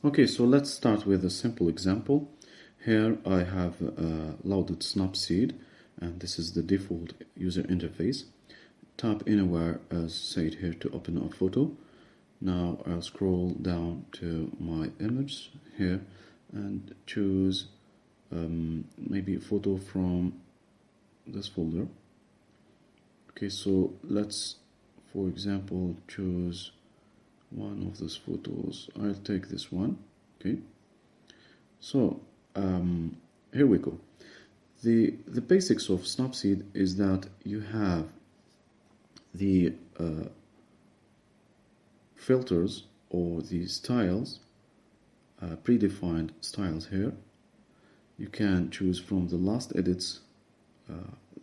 Okay, so let's start with a simple example. Here I have loaded Snapseed, and this is the default user interface. Tap anywhere as said here to open a photo. Now I'll scroll down to my image here and choose maybe a photo from this folder. Okay, so let's, for example, choose one of those photos. I'll take this one. Okay, so here we go. The basics of Snapseed is that you have the filters or the styles, predefined styles here. You can choose from the last edits,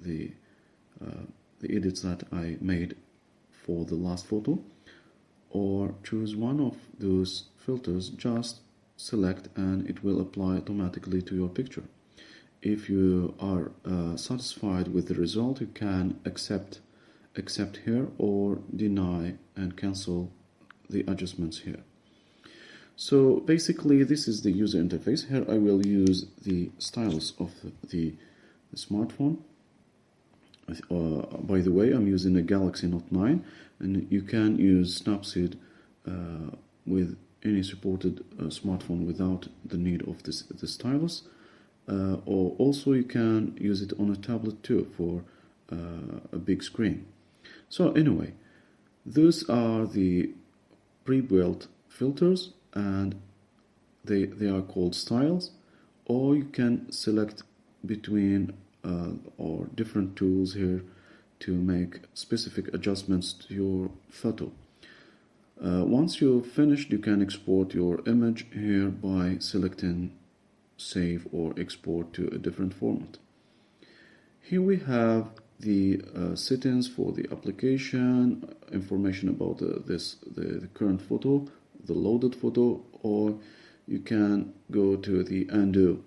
the edits that I made for the last photo, or choose one of those filters, just select and it will apply automatically to your picture. If you are satisfied with the result, you can accept here or deny and cancel the adjustments here. So basically this is the user interface. Here I will use the stylus of the smartphone. By the way, I'm using a Galaxy Note 9, and you can use Snapseed with any supported smartphone without the need of the stylus, or also you can use it on a tablet too for a big screen. So anyway, those are the pre-built filters, and they are called styles, or you can select between or different tools here to make specific adjustments to your photo. Once you've finished, you can export your image here by selecting save or export to a different format. Here we have the settings for the application, information about the current photo, the loaded photo, or you can go to the undo,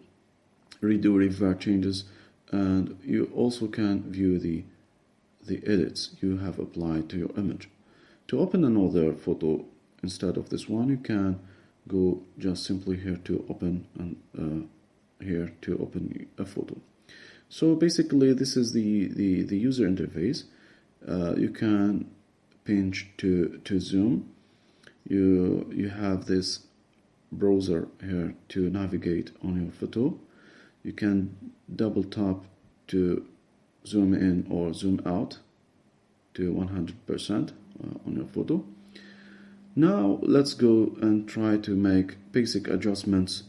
redo, revert changes, and you also can view the edits you have applied to your image. To open another photo instead of this one, you can go just simply here to open, and here to open a photo. So basically this is the user interface. You can pinch to zoom. You have this browser here to navigate on your photo. You can double tap to zoom in or zoom out to 100% on your photo. Now let's go and try to make basic adjustments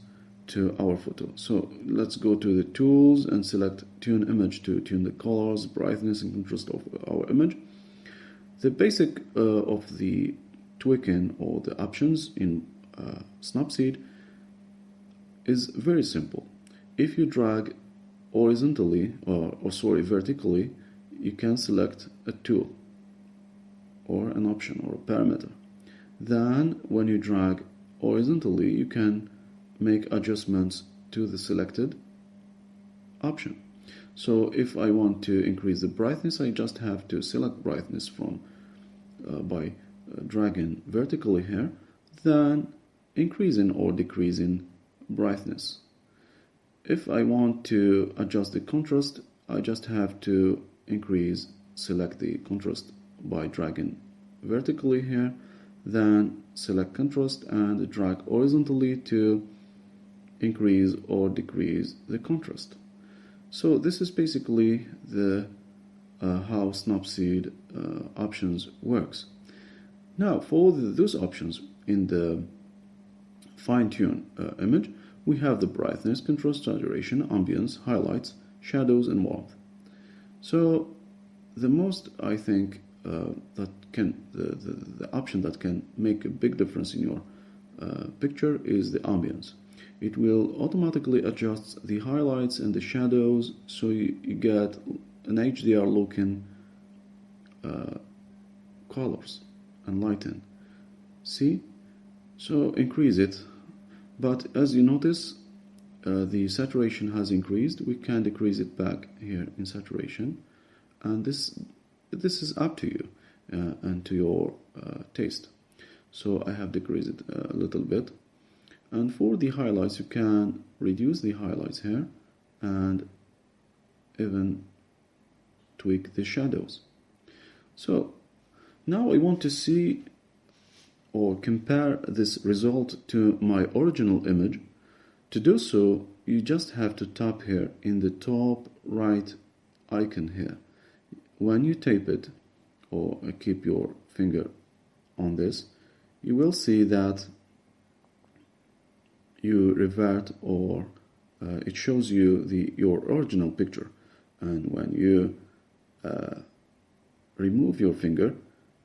to our photo. So let's go to the tools and select tune image to tune the colors, brightness and contrast of our image. The basic of the tweaking or the options in Snapseed is very simple. If you drag horizontally or vertically, you can select a tool or an option or a parameter. Then when you drag horizontally, you can make adjustments to the selected option. So if I want to increase the brightness, I just have to select brightness from by dragging vertically here, then increasing or decreasing brightness. If I want to adjust the contrast, I just have to select the contrast by dragging vertically here, then select contrast and drag horizontally to increase or decrease the contrast. So this is basically the how Snapseed options works. Now for those options in the fine-tune image, we have the brightness, contrast, saturation, ambience, highlights, shadows, and warmth. So the most, I think, that can the option that can make a big difference in your picture is the ambience. It will automatically adjust the highlights and the shadows, so you get an HDR looking colors and lighting. See? So increase it. But as you notice, the saturation has increased. We can decrease it back here in saturation, and this is up to you and to your taste. So I have decreased it a little bit. And for the highlights, you can reduce the highlights here and even tweak the shadows. So now I want to see or compare this result to my original image. To do so, you just have to tap here in the top right icon here. When you tap it or keep your finger on this, you will see that you revert, or it shows you your original picture. And when you remove your finger,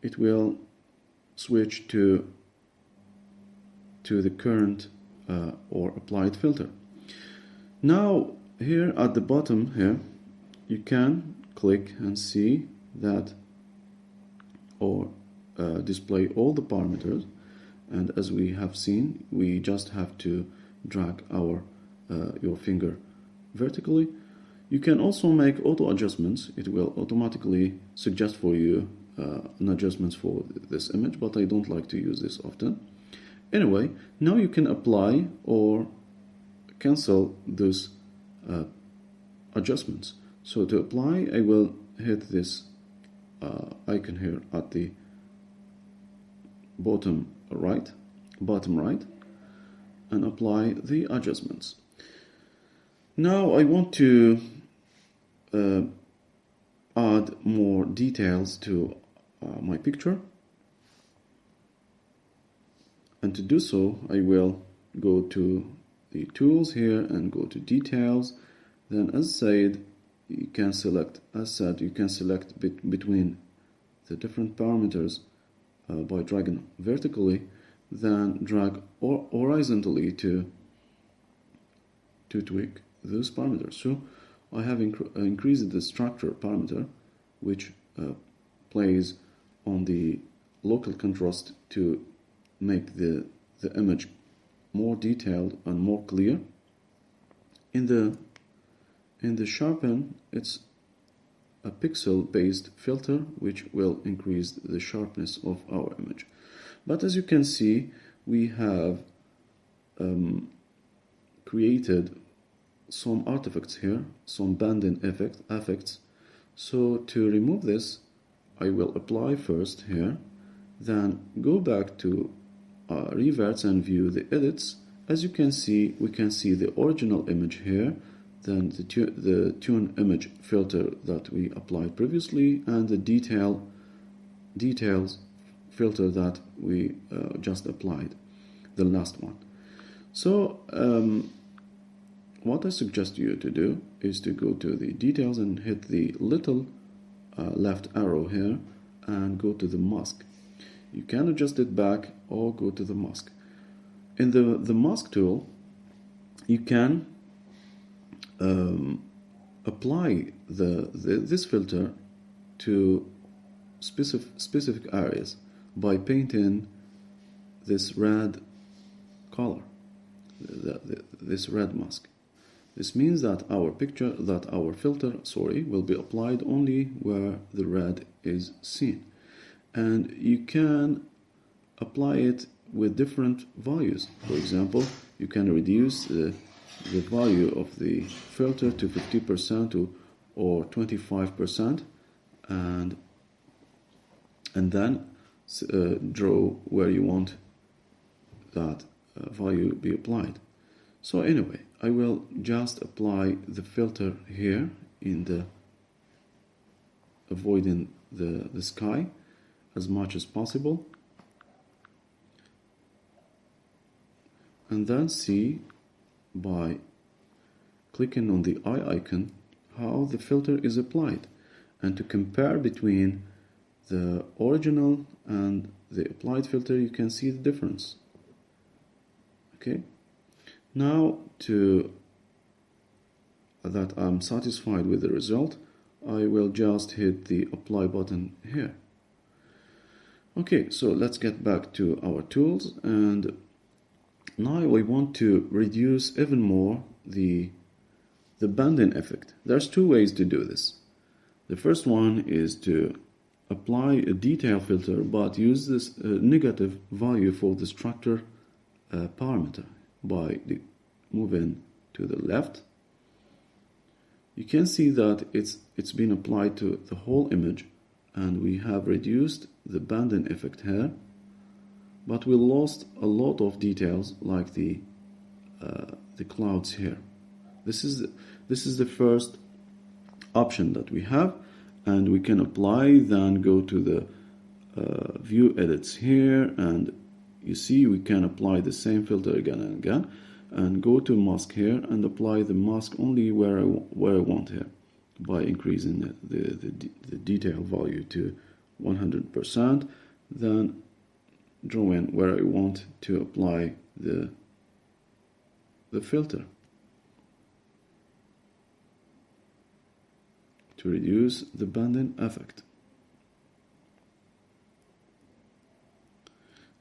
it will switch to the current or applied filter. Now here at the bottom here, you can click and see that, or display all the parameters. And as we have seen, we just have to drag your finger vertically. You can also make auto adjustments. It will automatically suggest for you an adjustments for this image, but I don't like to use this often. Anyway, now you can apply or cancel those adjustments. So to apply, I will hit this icon here at the bottom right, and apply the adjustments. Now I want to add more details to my picture, and to do so I will go to the tools here and go to details. Then as said, you can select between the different parameters by dragging vertically, then drag horizontally to tweak those parameters. So I have increased the structure parameter, which plays on the local contrast to make the image more detailed and more clear. In the sharpen, it's a pixel-based filter which will increase the sharpness of our image. But as you can see, we have created some artifacts here, some banding effects. So to remove this, I will apply first here, then go back to reverts and view the edits. As you can see, we can see the original image here, then the tune image filter that we applied previously, and the details filter that we just applied, the last one. So what I suggest you to do is to go to the details and hit the little left arrow here and go to the mask. You can adjust it back or go to the mask. In the mask tool, you can apply this filter to specific areas by painting this red color, this red mask. This means that our filter will be applied only where the red is seen. And you can apply it with different values. For example, you can reduce the value of the filter to 50% or 25%, and then draw where you want that value be applied. So anyway, I will just apply the filter here in the avoiding the sky as much as possible, and then see by clicking on the eye icon how the filter is applied, and to compare between the original and the applied filter, you can see the difference. Okay, now that I'm satisfied with the result, I will just hit the apply button here. Okay, so let's get back to our tools, and now we want to reduce even more the banding effect. There's two ways to do this. The first one is to apply a detail filter, but use this negative value for the structure parameter. by moving to the left, you can see that it's been applied to the whole image, and we have reduced the banding effect here, but we lost a lot of details like the clouds here. This is the first option that we have, and we can apply, then go to the view edits here, and you see we can apply the same filter again and again, and go to mask here and apply the mask only where I want here by increasing the detail value to 100%, then draw in where I want to apply the filter to reduce the banding effect.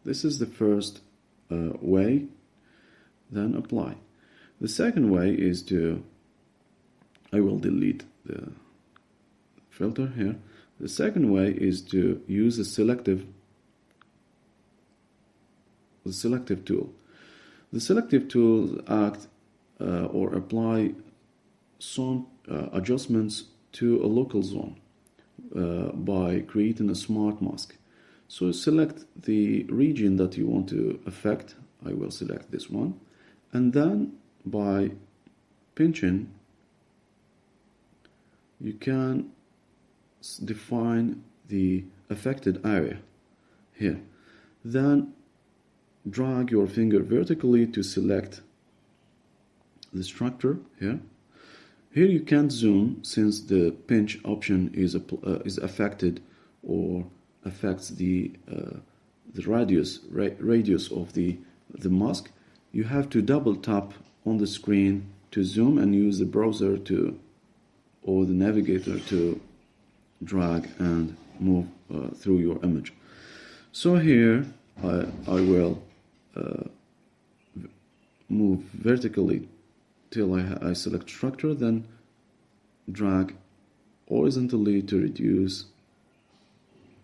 This is the first way, then apply. The second way is I will delete the filter here. The second way is to use the selective tool. The selective tools act or apply some adjustments to a local zone by creating a smart mask. So select the region that you want to affect. I will select this one, and then by pinching you can define the affected area here. Then drag your finger vertically to select the structure here. Here you can't zoom since the pinch option is affected or affects the radius of the mask. You have to double tap on the screen to zoom and use the browser or the navigator to drag and move through your image. So here I will move vertically till I select structure, then drag horizontally to reduce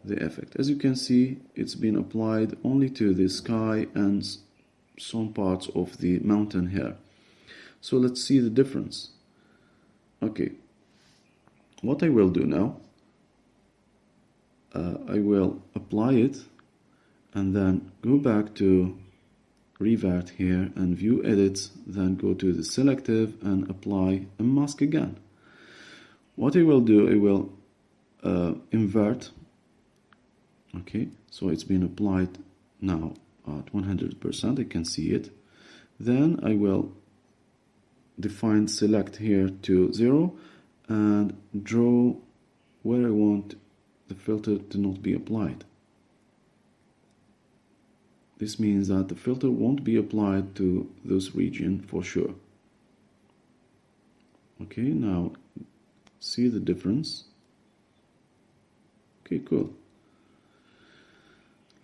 the effect. As you can see, it's been applied only to the sky and some parts of the mountain here. So let's see the difference. Okay, what I will do now, I will apply it and then go back to revert here and view edits, then go to the selective and apply a mask again. What I will do, I will invert. Okay, so it's been applied now at 100%, I can see it. Then I will define select here to 0 and draw where I want the filter to not be applied. This means that the filter won't be applied to this region for sure. Okay, now see the difference. Okay, cool.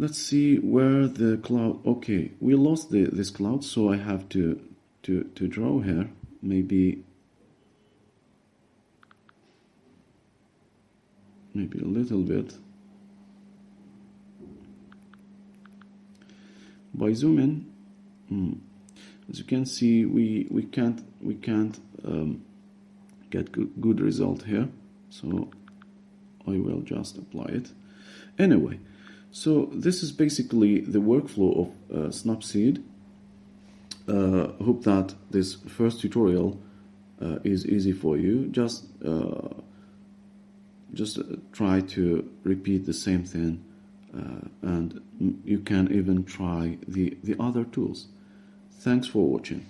Let's see where the cloud. Okay, we lost this cloud, so I have to draw here. Maybe a little bit. By zooming, as you can see, we can't get good result here. So I will just apply it anyway. So this is basically the workflow of Snapseed. Hope that this first tutorial is easy for you. Just try to repeat the same thing, and you can even try the other tools. Thanks for watching.